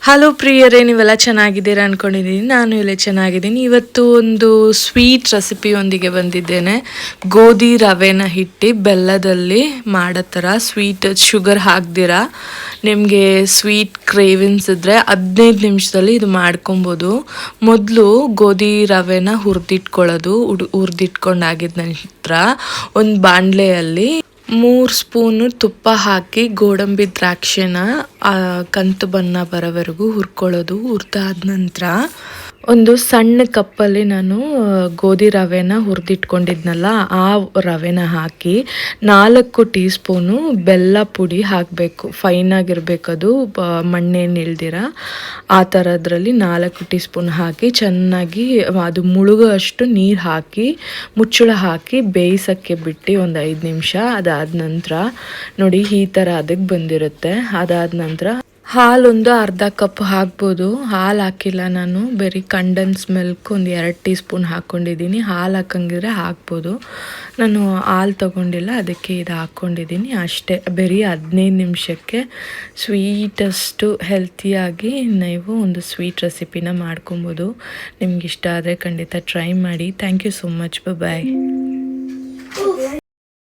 Hello ಪ್ರಿಯರೇ, ನೀವೆಲ್ಲ ಚೆನ್ನಾಗಿದ್ದೀರಾ ಅಂದ್ಕೊಂಡಿದ್ದೀನಿ. ನಾನು ಎಲ್ಲ ಚೆನ್ನಾಗಿದ್ದೀನಿ. ಇವತ್ತು ಒಂದು ಸ್ವೀಟ್ ರೆಸಿಪಿಯೊಂದಿಗೆ ಬಂದಿದ್ದೇನೆ. ಗೋಧಿ ರವೆನ ಹಿಟ್ಟು ಬೆಲ್ಲದಲ್ಲಿ ಮಾಡೋ ಥರ ಸ್ವೀಟ್, ಶುಗರ್ ಹಾಕ್ದಿರ ನಿಮಗೆ ಸ್ವೀಟ್ ಕ್ರೇವಿಂಗ್ಸ್ ಇದ್ದರೆ 15 ನಿಮಿಷದಲ್ಲಿ ಇದು ಮಾಡ್ಕೊಬೋದು. ಮೊದಲು ಗೋಧಿ ರವೆನ ಹುರಿದಿಟ್ಕೊಳ್ಳೋದು. ಹುರಿದಿಟ್ಕೊಂಡಾಗಿದ್ದ ನಂತರ ಒಂದು ಬಾಣಲೆಯಲ್ಲಿ 3 ಸ್ಪೂನು ತುಪ್ಪ ಹಾಕಿ ಗೋಡಂಬಿ ದ್ರಾಕ್ಷಿನ ಕಂದು ಬಣ್ಣ ಬರೋವರೆಗೂ ಹುರ್ಕೊಳ್ಳೋದು. ಹುರಿದಾದ ನಂತರ ಒಂದು ಸಣ್ಣ ಕಪ್ಪಲ್ಲಿ ನಾನು ಗೋಧಿ ರವೆನ ಹುರಿದಿಟ್ಕೊಂಡಿದ್ನಲ್ಲ, ಆ ರವೆನ ಹಾಕಿ 4 ಟೀ ಸ್ಪೂನು ಬೆಲ್ಲ ಪುಡಿ ಹಾಕಬೇಕು. ಫೈನಾಗಿರಬೇಕದು, ಮಣ್ಣೇನು ಇಲ್ದಿರ ಆ ಥರದ್ರಲ್ಲಿ 4 ಟೀ ಸ್ಪೂನ್ ಹಾಕಿ ಚೆನ್ನಾಗಿ ಅದು ಮುಳುಗೋ ಅಷ್ಟು ನೀರು ಹಾಕಿ ಮುಚ್ಚಳ ಹಾಕಿ ಬೇಯಿಸೋಕ್ಕೆ ಬಿಟ್ಟು ಒಂದು 5 ನಿಮಿಷ. ಅದಾದ ನಂತರ ನೋಡಿ ಈ ಥರ ಅದಕ್ಕೆ ಬಂದಿರುತ್ತೆ. ಅದಾದ ನಂತರ ಹಾಲೊಂದು ಅರ್ಧ ಕಪ್ ಹಾಕ್ಬೋದು. ಹಾಲು ಹಾಕಿಲ್ಲ ನಾನು, ಬರೀ ಕಂಡೆನ್ಸ್ ಮಿಲ್ಕ್ ಒಂದು 2 ಟೀ ಸ್ಪೂನ್ ಹಾಕ್ಕೊಂಡಿದ್ದೀನಿ. ಹಾಲು ಹಾಕಂಗಿದ್ರೆ ಹಾಕ್ಬೋದು. ನಾನು ಹಾಲು ತೊಗೊಂಡಿಲ್ಲ, ಅದಕ್ಕೆ ಇದು ಹಾಕ್ಕೊಂಡಿದ್ದೀನಿ ಅಷ್ಟೇ. ಬರೀ 15 ನಿಮಿಷಕ್ಕೆ ಸ್ವೀಟಷ್ಟು ಹೆಲ್ತಿಯಾಗಿ ನೀವು ಒಂದು ಸ್ವೀಟ್ ರೆಸಿಪಿನ ಮಾಡ್ಕೊಬೋದು. ನಿಮ್ಗೆ ಇಷ್ಟ ಆದರೆ ಖಂಡಿತ ಟ್ರೈ ಮಾಡಿ. Thank you so much. Bye.